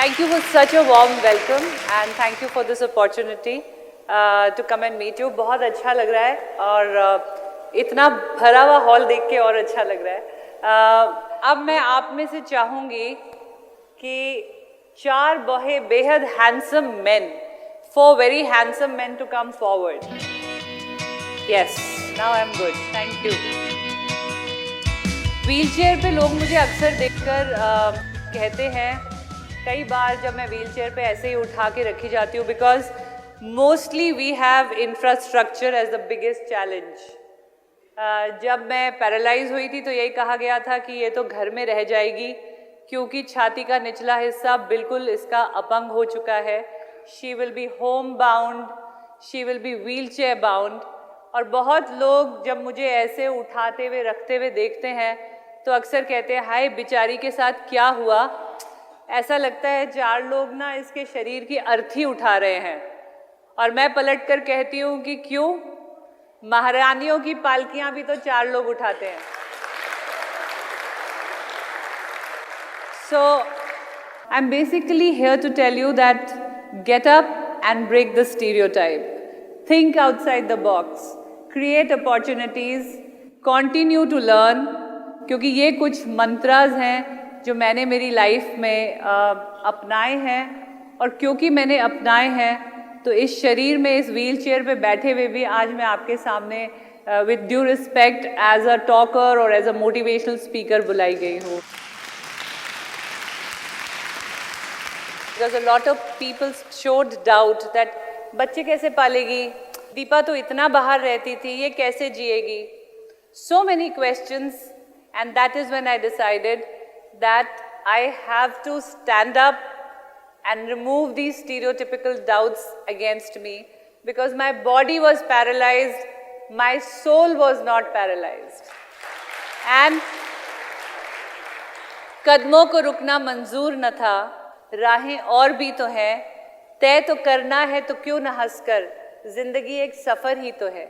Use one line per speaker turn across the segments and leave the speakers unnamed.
Thank you for such a warm welcome and thank you for this opportunity to come and meet you. बहुत अच्छा लग रहा है और इतना भरा हुआ हॉल देख के और अच्छा लग रहा है। अब मैं आप में से चाहूँगी कि 4 बेहद handsome men, 4 very handsome men to come forward. Yes, now I'm good. Thank you. Wheelchair पे लोग मुझे अक्सर देखकर कहते हैं, कई बार जब मैं व्हीलचेयर पे ऐसे ही उठा के रखी जाती हूँ, because mostly we have infrastructure as the biggest challenge. जब मैं पैरालाइज हुई थी तो यही कहा गया था कि ये तो घर में रह जाएगी क्योंकि छाती का निचला हिस्सा बिल्कुल इसका अपंग हो चुका है। She will be home bound, she will be wheelchair bound. और बहुत लोग जब मुझे ऐसे उठाते हुए रखते हुए देखते हैं तो अक्सर कहते हैं, हाय बेचारी के साथ क्या हुआ। ऐसा लगता है 4 लोग ना इसके शरीर की अर्थी उठा रहे हैं। और मैं पलट कर कहती हूँ कि क्यों, महारानियों की पालकियाँ भी तो 4 लोग उठाते हैं। So I'm basically here to tell you that get up and break the stereotype. Think outside the box. Create opportunities. Continue to learn. क्योंकि ये कुछ मंत्रास हैं जो मैंने मेरी लाइफ में अपनाए हैं, और क्योंकि मैंने अपनाए हैं तो इस शरीर में, इस व्हीलचेयर पे बैठे हुए भी आज मैं आपके सामने with due respect as a talker और एज अ मोटिवेशनल स्पीकर बुलाई गई हूँ। Because a lot of people showed doubt that बच्चे कैसे पालेगी, दीपा तो इतना बाहर रहती थी, ये कैसे जिएगी। So many questions, and that is when I decided that I have to stand up and remove these stereotypical doubts against me, because my body was paralyzed, my soul was not paralyzed. And कदमों को रुकना मंजूर न था, राहें और भी तो हैं, तय तो करना है तो क्यों न हंसकर, जिंदगी एक सफ़र ही तो है।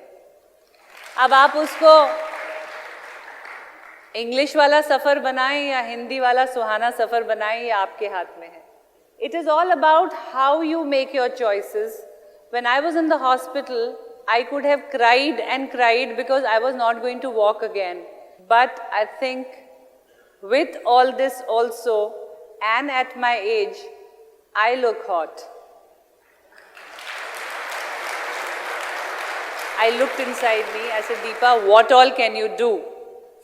अब आप उसको इंग्लिश वाला सफ़र बनाएं या हिंदी वाला सुहाना सफ़र बनाएं, ये आपके हाथ में है। It is all about how you make your choices. When I was in the hospital I could have cried and cried because I was not going to walk again, but I think with all this also and at my age I look hot. I looked inside me, I said, Deepa, what all can you do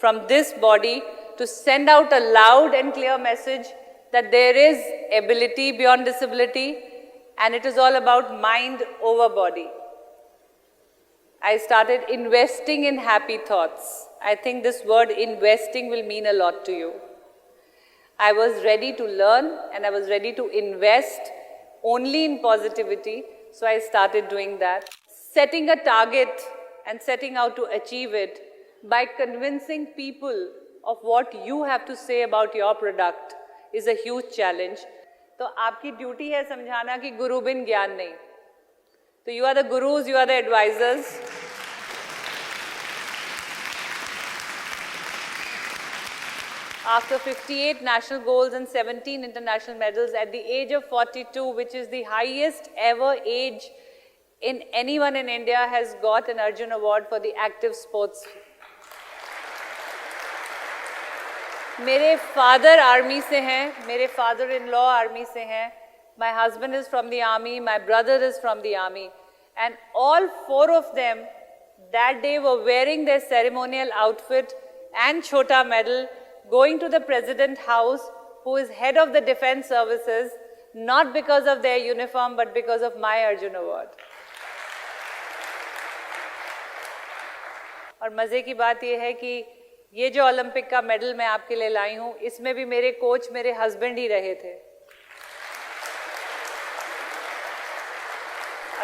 from this body to send out a loud and clear message that there is ability beyond disability, and it is all about mind over body. I started investing in happy thoughts. I think this word investing will mean a lot to you. I was ready to learn and I was ready to invest only in positivity, so I started doing that. Setting a target and setting out to achieve it by convincing people of what you have to say about your product is a huge challenge. तो आपकी duty है समझाना कि गुरु बिन ज्ञान नहीं। तो you are the gurus, you are the advisors. After 58 national goals and 17 international medals at the age of 42, which is the highest ever age in anyone in India, has got an Arjun Award for the active sports. मेरे father army से हैं, मेरे father in law army से हैं, my husband is from the army, my brother is from the army, and all 4 of them that day were wearing their ceremonial outfit and chota medal, going to the President House, who is head of the Defense Services, not because of their uniform but because of my Arjun Award. और मज़े की बात यह है कि ये जो Olympic का मेडल मैं आपके लिए लाई हूँ, इसमें भी मेरे कोच मेरे हस्बैंड ही रहे थे।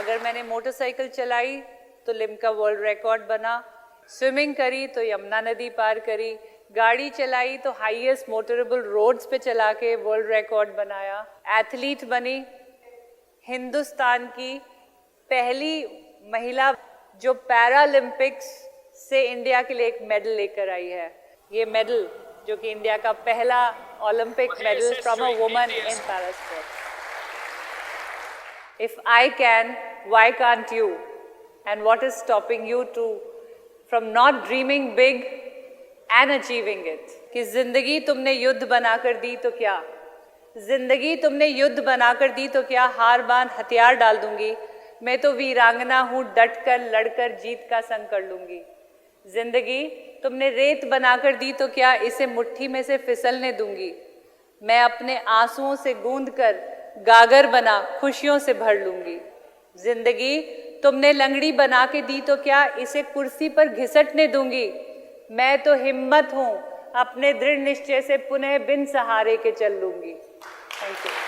अगर मैंने मोटरसाइकिल चलाई तो लिम्का वर्ल्ड रिकॉर्ड बना, स्विमिंग करी तो यमुना नदी पार करी, गाड़ी चलाई तो हाईएस्ट मोटरेबल रोड्स पे चला के वर्ल्ड रिकॉर्ड बनाया, एथलीट बनी, हिंदुस्तान की पहली महिला जो पैरालंपिक्स से इंडिया के लिए एक मेडल लेकर आई है। ये मेडल जो कि इंडिया का पहला Olympic medal from a woman in para sports. If I can, why can't you? And what is stopping you from not dreaming big and achieving it? कि जिंदगी तुमने युद्ध बनाकर दी तो क्या, जिंदगी तुमने युद्ध बनाकर दी तो क्या, हार बांध हथियार डाल दूंगी, मैं तो वीरांगना हूँ, डट कर लड़कर जीत का संग कर लूंगी। जिंदगी तुमने रेत बनाकर दी तो क्या, इसे मुट्ठी में से फिसलने दूंगी, मैं अपने आंसुओं से गूंद कर गागर बना खुशियों से भर लूंगी। जिंदगी तुमने लंगड़ी बना के दी तो क्या, इसे कुर्सी पर घिसटने दूंगी, मैं तो हिम्मत हूँ, अपने दृढ़ निश्चय से पुनः बिन सहारे के चल लूंगी। Thank you.